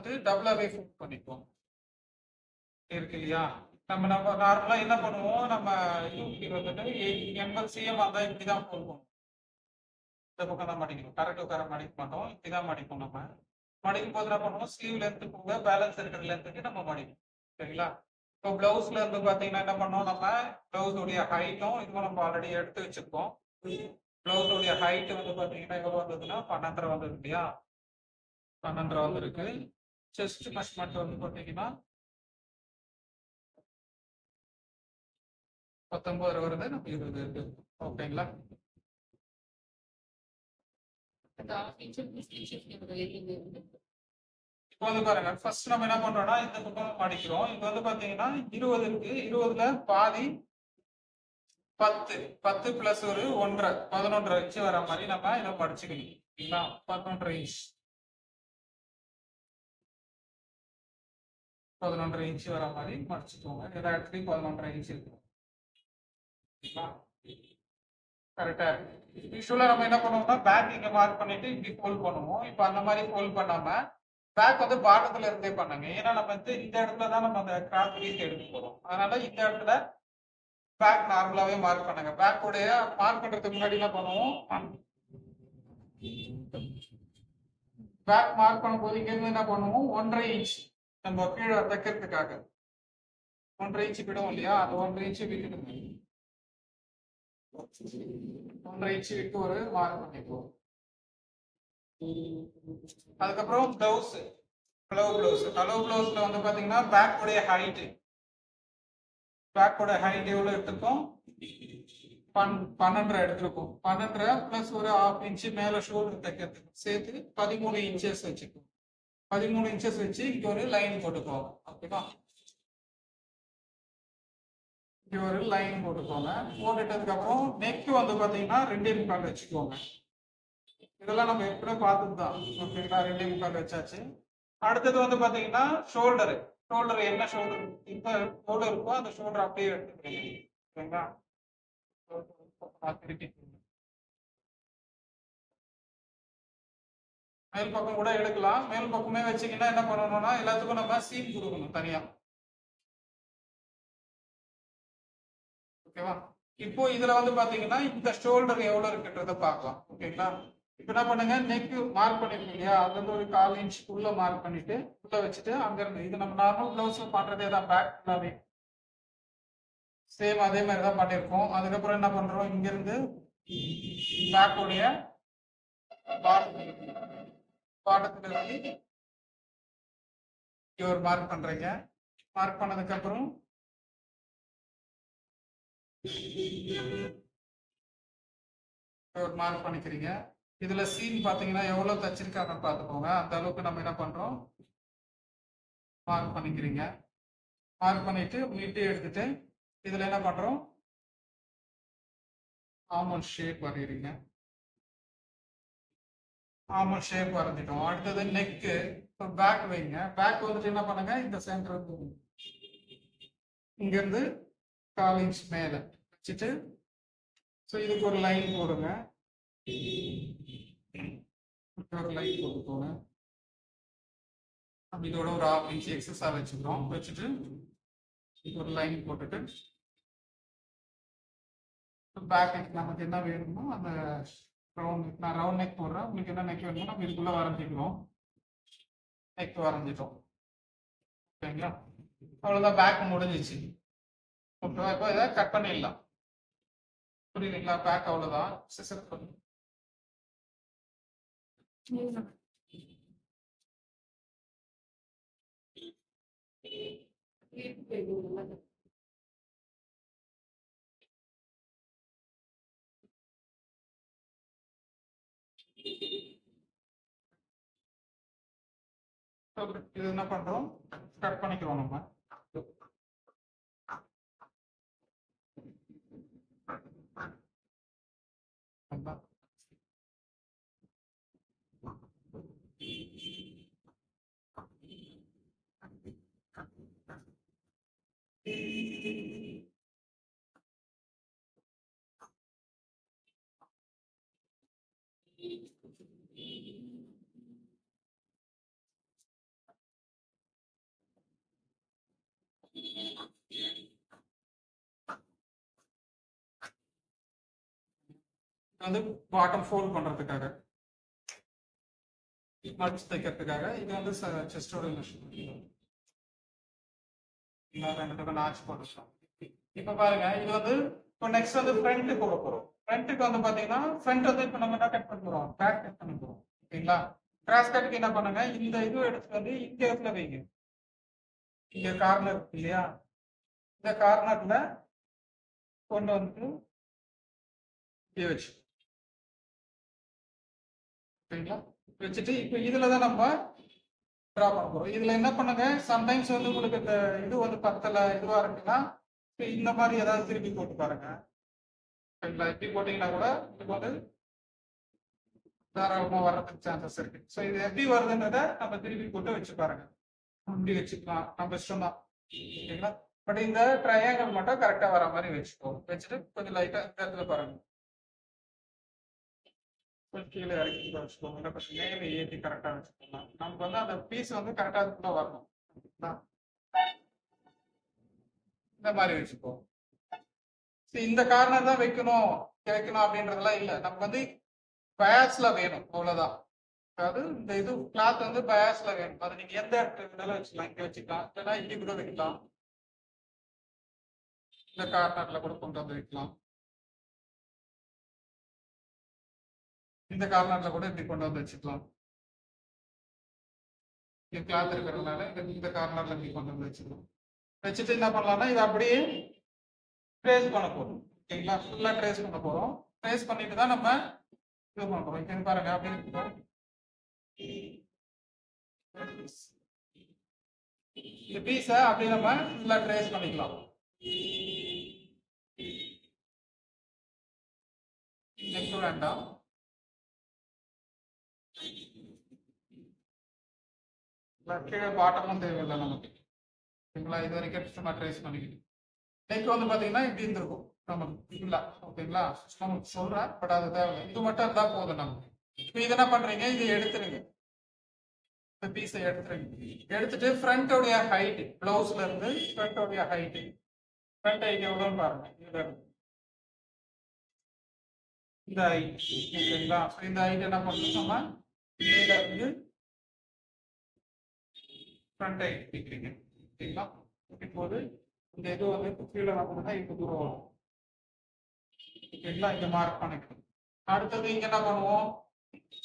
வந்துட்டு டபுளாவே ஃபோல்ட் பண்ணிக்குவோம். இருக்கு இல்லையா? நம்ம நம்ம நார்மலா என்ன பண்ணுவோம், நம்ம யூபி வந்துட்டு எண்பது சிஎம் இருந்தால் இப்படி தான் ஃபோல்ட் பண்ணுவோம். இந்த பக்கம் தான் மடிக்கணும், கரெக்ட் உட்கார மடிக்க மாட்டோம், இப்படி தான் மடிப்போம். நம்ம மடிக்கும் போது என்ன பண்ணுவோம், ஸ்லீவ் லென்த்து போக பேலன்ஸ் இருக்கிற லென்த்துக்கு நம்ம மடிப்போம். சரிங்களா? இப்போ பிளவுஸ்ல இருந்து பார்த்தீங்கன்னா என்ன பண்ணோம், நம்ம பிளவுஸோடைய ஹைட்டும் இதுவும் நம்ம ஆல்ரெடி எடுத்து வச்சிருக்கோம். பிளவுஸோடைய ஹைட் வந்து பார்த்தீங்கன்னா எவ்வளோ வந்ததுன்னா 12.5 வந்தது இல்லையா? 12.5 வந்திருக்கு. செஸ்ட் மெஷர்மெண்ட் வந்து பார்த்தீங்கன்னா 19 வருது, நம்ம 20 இருக்கு. ஓகேங்களா? இப்போ வந்து பாருங்க, ஃபர்ஸ்ட் நம்ம என்ன பண்றோம்னா இந்த பக்கம் மடிக்கிறோம். இது வந்து பாத்தீங்கன்னா 20 இருக்கு, 20ல பாதி 10, 10 பிளஸ் ஒரு 1.5, 11.5 இன்ச் வர மாதிரி நம்ம இதை மடிச்சுக்கணும். சரிங்களா? 11.5 இன்ச், 11.5 இன்ச் வர மாதிரி மடிச்சுக்கோங்க. எல்லா இடத்துலையும் 11.5 இன்ச் இருக்கும். கரெக்டா? யூஸ்வலா நம்ம என்ன பண்ணுவோம்னா பேக் இங்க மார்க் பண்ணிட்டு இப்படி ஃபோல்ட் பண்ணுவோம். இப்போ அந்த மாதிரி ஃபோல்ட் பண்ணாம பேக் வந்து பாட்டத்துல இருந்தே பண்ணுங்க. ஏன்னா நம்ம வந்து இந்த இடத்துல தான் நம்ம அந்த கிராப் பீஸ் எடுக்க போறோம். அதனால இந்த இடத்துல பேக் நார்மலாவே மார்க் பண்ணுங்க. பேக் உடைய மார்க் பண்றதுக்கு முன்னாடி என்ன பண்ணுவோம், பேக் மார்க் பண்ணும்போது இங்க இருந்து என்ன பண்ணுவோம், 1.5 இன்ச் நம்ம கீழே தைக்கிறதுக்காக 1.5 இன்ச் விடுவோம் இல்லையா? அந்த 1.5 இன்ச் விட்டுடுங்க. 1.5 இன்ச் விட்டு ஒரு மார்க் பண்ணிக்குவோம். அதுக்கப்புறம் பிளவுஸ், அளவு பிளவுஸ்ல வந்து பாத்தீங்கன்னா பேக் உடைய ஹைட், பேக்கோட ஹைட் எவ்வளவு எடுத்திருக்கோம், 12.5 எடுத்திருக்கோம். 12.5 பிளஸ் ஒரு 1/2 இன்ச் மேல ஷோல்டர் தைக்கிறதுக்கு சேர்த்து 13 இன்ச்சஸ் வச்சுக்கோம். 13 இன்ச்சஸ் வச்சு இங்க ஒரு லைன் போட்டுக்கோங்க. ஓகேவா? இங்க ஒரு லைன் போட்டுக்கோங்க. போட்டுட்டதுக்கு அப்புறம் நெக் வந்து பாத்தீங்கன்னா 2.25 வச்சுக்கோங்க. இதெல்லாம் நம்ம ஏற்கனவே பார்த்துட்டு தான். ஓகேங்களா? 2.25 வச்சாச்சு. அடுத்தது வந்து பாத்தீங்கன்னா ஷோல்டர் என்ன ஷோல்டர் இந்த ஷோல்டர் இருக்கோ அந்த ஷோல்டர் அப்படியே எடுத்துக்கிறீங்க. ஓகேங்களா? மேல் பக்கம் கூட எடுக்கலாம். மேல் பக்கமே வச்சீங்கன்னா என்ன பண்ணணும்னா எல்லாத்துக்கும் நம்ம சீம் கொடுக்கணும் தனியா. ஓகேவா? இப்போ இதுல வந்து பாத்தீங்கன்னா இந்த ஷோல்டர் எவ்வளவு இருக்குன்றத பார்க்கலாம். ஓகேங்களா? இப்போ என்ன பண்ணுங்க, நெக் மார்க் பண்ணிருக்கீங்க இல்லையா? அதுல இருந்து ஒரு 1/4 இன்ச் உள்ள மார்க் பண்ணிட்டு உள்ள வச்சுட்டு அங்க இருந்து இது நம்ம நார்மல் பிளவுஸ்ல பண்றதே தான். பேக் ஃபுல்லாவே சேம் அதே மாதிரி தான் பண்ணிருக்கோம். அதுக்கப்புறம் என்ன பண்றோம், இங்க இருந்து பேக்கோடைய பாடத்துல இருந்து இங்க ஒரு மார்க் பண்றீங்க. மார்க் பண்ணதுக்கு அப்புறம் ஒரு மார்க் பண்ணிக்கிறீங்க. இதுல சீன் பாத்தீங்கன்னா எவ்வளவு தச்சிருக்காங்கன்னு பாத்துக்கோங்க. அந்த அளவுக்கு நம்ம என்ன பண்றோம், மார்க் பண்ணிக்கிறீங்க. மார்க் பண்ணிட்டு மீட்டே எடுத்துட்டு இதுல என்ன பண்றோம், ஆல்மோஸ்ட் ஷேப் வரைகிறீங்க. ஆல்மோஸ்ட் ஷேப் வரைஞ்சிட்டோம். அடுத்தது நெக்கு, பேக் வைங்க. பேக் வந்துட்டு என்ன பண்ணுங்க, இந்த சென்டர் இங்க இருந்து 1/4 இன்ச் மேல வச்சுட்டு ஸோ இதுக்கு ஒரு லைன் போடுங்க. ஒரு லைன் போட்டுக்கோங்க. நம்ம இதோட ஒரு 1/2 இன்ச் எக்ஸஸா வச்சுக்கிறோம். வச்சுட்டு ஒரு லைன் போட்டுட்டு பேக் நெக் நமக்கு என்ன வேணுமோ அந்த ரவுண்ட், நான் ரவுண்ட் நெக் போடுறேன். உங்களுக்கு என்ன நெக் வேணுமோ நம்ம இதுக்குள்ள வரைஞ்சிக்கிறோம். நெக் வரைஞ்சிட்டோம். ஓகேங்களா? அவ்வளோதான், பேக் முடிஞ்சிச்சு. ஓகேவா? இப்போ இதை கட் பண்ணிடலாம். புரியுதுங்களா? பேக் அவ்வளோதான். சிசர் பண்ணி இது என்ன பண்றோம், கட் பண்ணிக்கிறோம் நம்ம. வந்து பாட்டம் ஃபோல்ட் பண்றதுக்காக, மடிச்சு தைக்கிறதுக்காக. இது வந்து செஸ்டோட மெஷர்மெண்ட். ரெண்டு பக்கம் நாச்சு போட்டுக்கலாம். இப்ப பாருங்க, இது வந்து இப்போ நெக்ஸ்ட் வந்து ஃப்ரண்ட் போட போறோம். ஃப்ரண்ட்டுக்கு வந்து பாத்தீங்கன்னா ஃப்ரண்ட் வந்து இப்போ நம்ம என்ன கட் பண்ண போறோம், பேக் கட் பண்ண போறோம். ஓகேங்களா? கிராஸ் கட்டுக்கு என்ன பண்ணுங்க, இந்த இது எடுத்து வந்து இந்த இடத்துல வைங்க. இங்க கார்னர் இருக்கு இல்லையா, இந்த கார்னர்ல கொண்டு வந்து இப்படியே வச்சு, ஓகேங்களா? வச்சுட்டு இப்போ இதுல தான் நம்ம டிரா பண்ண போறோம். இதுல என்ன பண்ணுங்க, சம்டைம்ஸ் வந்து உங்களுக்கு இந்த இது வந்து பத்தல இதுவா இருக்குன்னா இந்த மாதிரி ஏதாவது திருப்பி போட்டு பாருங்க. ஓகேங்களா? இப்படி போட்டீங்கன்னா கூட இது வந்து தாராளமா வர்றதுக்கு சான்சஸ் இருக்கு. ஸோ இது எப்படி வருதுன்றத நம்ம திருப்பி போட்டு வச்சு பாருங்க. இப்படி வச்சுக்கலாம், நம்ம இஷ்டம் தான். ஓகேங்களா? பட் இந்த ட்ரையாங்கிள் மட்டும் கரெக்டா வர மாதிரி வச்சுக்கோங்க. வச்சுட்டு கொஞ்சம் லைட்டா இந்த இடத்துல பாருங்க, கொஞ்சம் கீழே இறக்கி வச்சுக்கோங்க. இல்லை கொஞ்சம் மேலே ஏற்றி கரெக்டா வச்சுக்கலாம். நமக்கு வந்து அந்த பீஸ் வந்து கரெக்டா அதுக்குள்ள வரணும். இந்த மாதிரி வச்சுக்கோங்க. இந்த கார்னர் தான் வைக்கணும் வைக்கணும் அப்படின்றதெல்லாம் இல்லை. நமக்கு வந்து பயாஸ்ல வேணும், அவ்வளவுதான். அதாவது இந்த இது கிளாத் வந்து பயாஸ்ல வேணும். அது நீங்க எந்த இடத்துல வச்சுக்கலாம், இங்க வச்சுக்கலாம், இல்லைன்னா இங்க கூட வைக்கலாம், இந்த கார்னர்ல கூட கொண்டு வந்து வைக்கலாம், இந்த கார்னர்ல கூட இப்படி கொண்டு வந்து வச்சுக்கலாம். இங்க கிளாத் இருக்கிறதுனால இந்த கார்னர்ல இப்படி கொண்டு வந்து வச்சுக்கலாம். வச்சுட்டு என்ன பண்ணலாம்னா இதை அப்படியே ட்ரேஸ் பண்ண போறோம். ஓகேங்களா? ஃபுல்லா ட்ரேஸ் பண்ண போறோம். ட்ரேஸ் பண்ணிட்டு தான் நம்ம இது பண்றோம். இங்க பாருங்க, அப்படியே இந்த பீஸை அப்படியே நம்ம ஃபுல்லா ட்ரேஸ் பண்ணிக்கலாம். நெக் வேண்டாம், கீழே பாட்டமும் தேவையில்லை நமக்கு. ஓகேங்களா? இது வரைக்கும் சும்மா ட்ரேஸ் பண்ணிக்கிட்டு நெக் வந்து பாத்தீங்கன்னா இப்படி இருந்திருக்கும் நமக்கு இல்ல. ஓகேங்களா? நமக்கு சொல்றேன், பட் அது தேவை, இது மட்டும் இருந்தா போதும் நமக்கு. இப்போ இது என்ன பண்றீங்க, இதை எடுத்துருங்க, இந்த பீஸை எடுத்துருங்க. எடுத்துட்டு ஃப்ரண்டோடைய ஹைட், பிளவுஸ்ல இருந்து ஃப்ரண்டோடைய ஹைட், ஃப்ரண்ட் ஹைட் எவ்வளோன்னு பாருங்க. இதுல இருந்து இந்த ஹைட், ஓகேங்களா? இந்த ஹைட் என்ன பண்ணணும், நம்ம இதுல இருந்து ஃப்ரண்ட் ஹைட் பிடிக்கிறீங்க. ஓகேங்களா? இப்போது இந்த இது வந்து கீழே வரணும்னா இந்த தூரம் வரும். ஓகேங்களா? இங்க மார்க் பண்ணிக்கணும். அடுத்தது இங்க என்ன பண்ணுவோம்,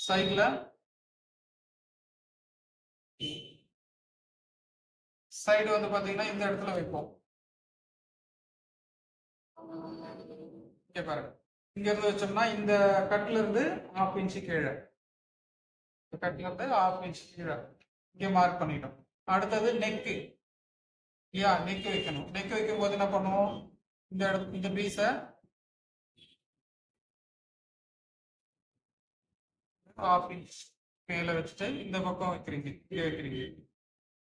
சைட்ல சைடு வந்து பாத்தீங்கன்னா இந்த இடத்துல வைப்போம். இங்க பாருங்க, இங்க இருந்து வச்சோம்னா இந்த கட்ல இருந்து 1/2 இன்ச் கீழே, கட்ல இருந்து 1/2 இன்ச் கீழே இங்க மார்க் பண்ணிட்டோம். அடுத்தது நெக்கு, இல்லையா? நெக் வைக்கணும். நெக் வைக்கும் போது என்ன பண்ணுவோம், இந்த இடத்துல இந்த பீஸை 1/2 இன்ச் மேல வச்சுட்டு இந்த பக்கம் வைக்கிறீங்க, இங்க வைக்கிறீங்க.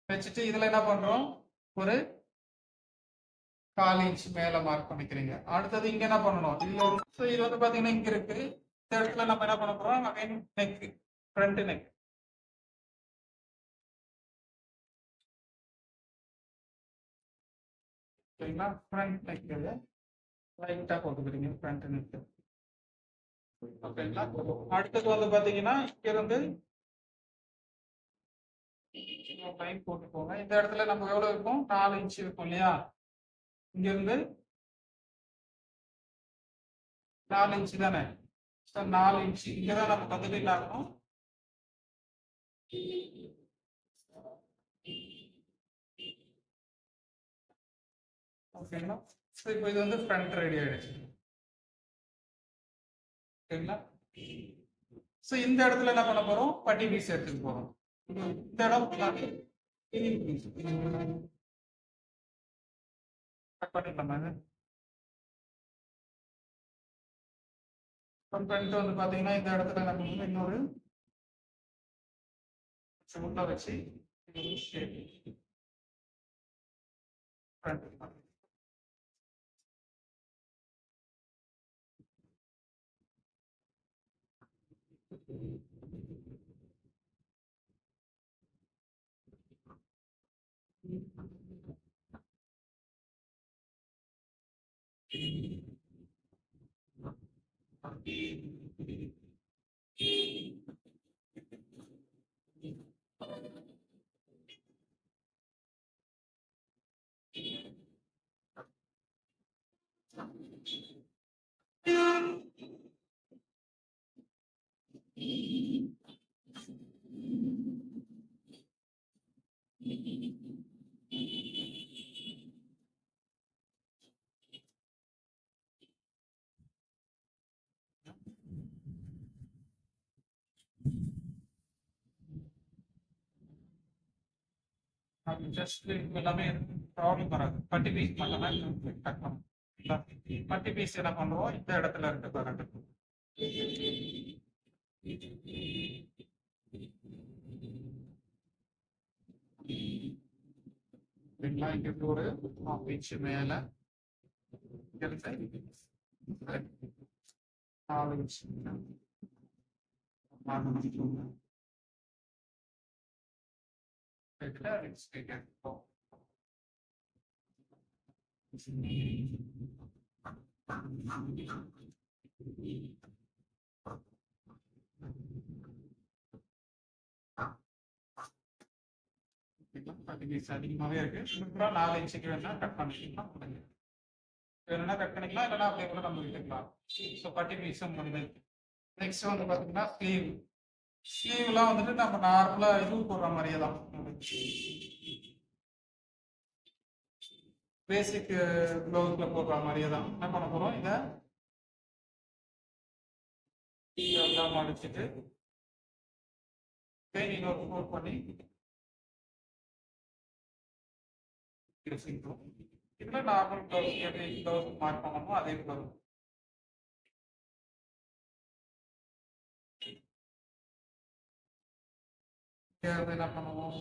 வச்சுட்டு இதுல என்ன பண்றோம், ஒரு 1/4 இன்ச் மேல மார்க் பண்ணிக்கிறீங்க. அடுத்தது இங்க என்ன பண்ணணும், இது வந்து பாத்தீங்கன்னா இங்க இருக்கு. இந்த இடத்துல நம்ம என்ன பண்ண போறோம், அகைன் நெக், ஃப்ரண்ட் நெக். சரிங்களா? ஃப்ரண்ட் நெக் லைட்டா போட்டுக்கிறீங்க, ஃப்ரண்ட் நெக். ஓகேங்களா? அடுத்தது வந்து பாத்தீங்கன்னா இங்க இருந்து லைன் போட்டு போங்க. இந்த இடத்துல நம்ம எவ்வளவு இருக்கும், 4 இன்ச் இருக்கும் இல்லையா? இங்க இருந்து 4 இன்ச் தானே, 4 இன்ச் இங்கதான் நமக்கு வந்துட்டு என்ன ஆகணும், ஓகேங்களா? இப்போ இது வந்து ஃப்ரண்ட் ரெடி ஆயிடுச்சு. ஓகேங்களா? இந்த இடத்துல என்ன பண்ண போறோம், பட்டி பீஸ் எடுத்துட்டு போறோம். இந்த இடம் கட் பண்ணிடலாமா? பண்ணிட்டு வந்து பாத்தீங்கன்னா இந்த இடத்துல நம்ம வந்து இன்னொரு உள்ள வச்சு ஜஸ்ட் எல்லாமே ப்ராப்ளம் வராது. பட்டி பீஸ் மட்டும் தான் கட் பண்ணும். பட்டி பீஸ் என்ன பண்ணுவோம், இந்த இடத்துல இருக்கு பாருங்க. இங்க ஒரு 1/2 இன்ச் மேல இருந்து 4 இன்ச் அதிகமாவே இருக்கு. 4 இன்ச்சுக்கு வேணா கட் பண்ணிக்கலாம். வேணும்னா கட் பண்ணிக்கலாம், இல்லைன்னா அப்படியே கூட நம்ம விட்டுக்கலாம். ஸோ பட்டி பீஸும் முடிஞ்சது. நெக்ஸ்ட் வந்து பார்த்தீங்கன்னா ஸ்லீவ். ஸ்லீவ்லாம் வந்துட்டு நம்ம நார்மலா இது போடுற மாதிரியே தான். பேசிக் ப்ளவுஸ்ல போடுற மாதிரியே தான். என்ன பண்ண போறோம், இதை இதெல்லாம் மடிச்சுட்டு இன்னொரு ஃபோல்ட் பண்ணி இதுல நார்மல் ப்ளவுஸ் எப்படி ப்ளவுஸ் மார்க் பண்ணணுமோ அதே ப்ளவுஸ். என்ன பண்ணுவோம்,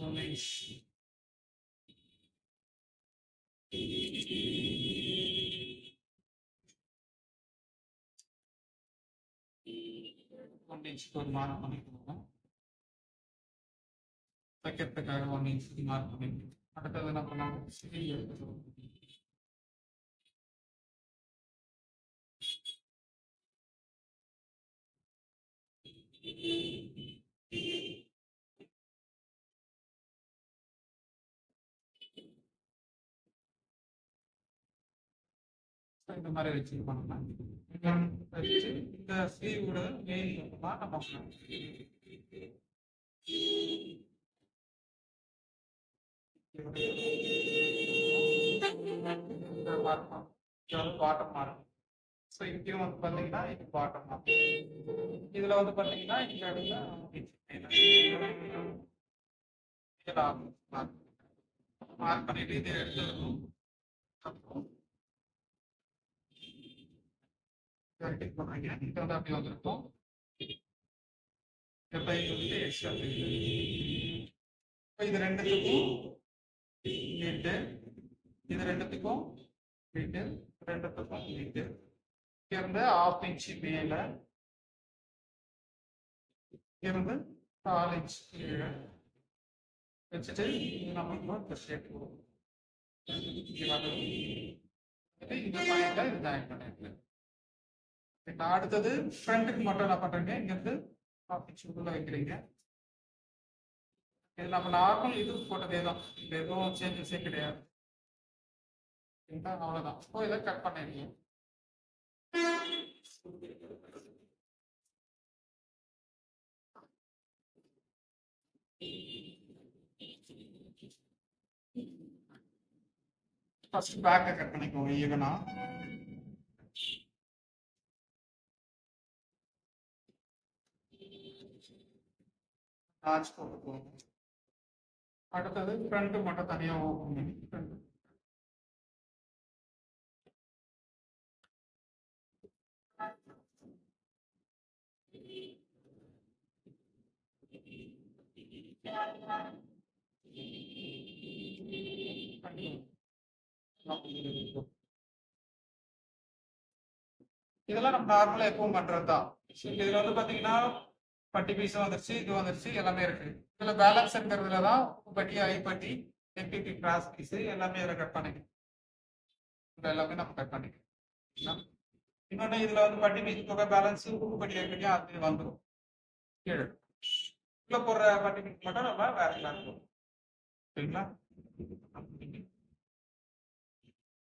ஒரு மார்க் பண்ணிக்கணும். வைக்கிறதுக்காக 1 இன்ச் மார்க் பண்ணிக்கணும். அடுத்தது என்ன பண்ணணும், ஸ்லீவ் எடுத்துக்கணும். இந்த மாதிரி வச்சு பண்ணலாம். வச்சு இந்த ஸ்லீவோட மெயின் நம்ம பாட்டம் மார்க். ஸோ இங்கேயும் வந்து பார்த்தீங்கன்னா இது பாட்டம் மார்க். இதுல வந்து பார்த்தீங்கன்னா இந்த இடத்துல மார்க் பண்ணிட்டு இதை எடுத்துக்கணும். இது வந்து அப்படி வந்திருக்கும். இது ரெண்டுத்துக்கும் நீட்டு, இது ரெண்டுத்துக்கும் நீட்டு, ரெண்டுத்துக்கும் நீட்டு. இருந்து 1/2 இன்ச் மேல இருந்து 4 இன்ச் கீழே வச்சுட்டு நமக்கு ஷேப் கொடுக்கும். இந்த பாயிண்ட்ல இது ஜாயின் பண்ணிருக்கு. அடுத்தது ஃப்ரண்ட்டுக்கு மட்டும் என்ன பண்றீங்க, இங்க இருந்து 1/2 இன்ச் உள்ள வைக்கிறீங்க. இது நம்ம நார்மல் இது போட்டதே தான், இந்த எதுவும் சேஞ்சஸே கிடையாது. அவ்வளவுதான். இப்போ இதை கட் பண்ணிருக்கீங்க. ஃபர்ஸ்ட் பேக்கை கட் பண்ணிக்கோங்க ஈவனா. நாச் போட்டுக்கோங்க. அடுத்தது ஃப்ரண்ட் மட்டும் தனியா ஓப்பன் பண்ணி ஃப்ரண்ட் இதெல்லாம் நம்ம நார்மலா எப்பவும் பண்றதுதான். இதுல வந்து பாத்தீங்கன்னா பட்டி பீஸும் வந்துருச்சு, இது வந்துருச்சு, எல்லாமே இருக்கு. இதுல பேலன்ஸ் இருக்கிறதுலதான் பட்டி, ஐப்பட்டி, எம்பிபி கிராஸ் பீஸ் எல்லாமே இதுல கட் பண்ணிக்கணும். எல்லாமே நம்ம கட் பண்ணிக்கணும். இன்னொன்னு இதுல வந்து பட்டி பீஸ் போக பேலன்ஸ் பட்டி ஐப்பட்டி அது வந்துடும். கீழே உள்ள போடுற பட்டி பீஸ் மட்டும் நம்ம வேற கிளாஸ் போடுவோம். சரிங்களா?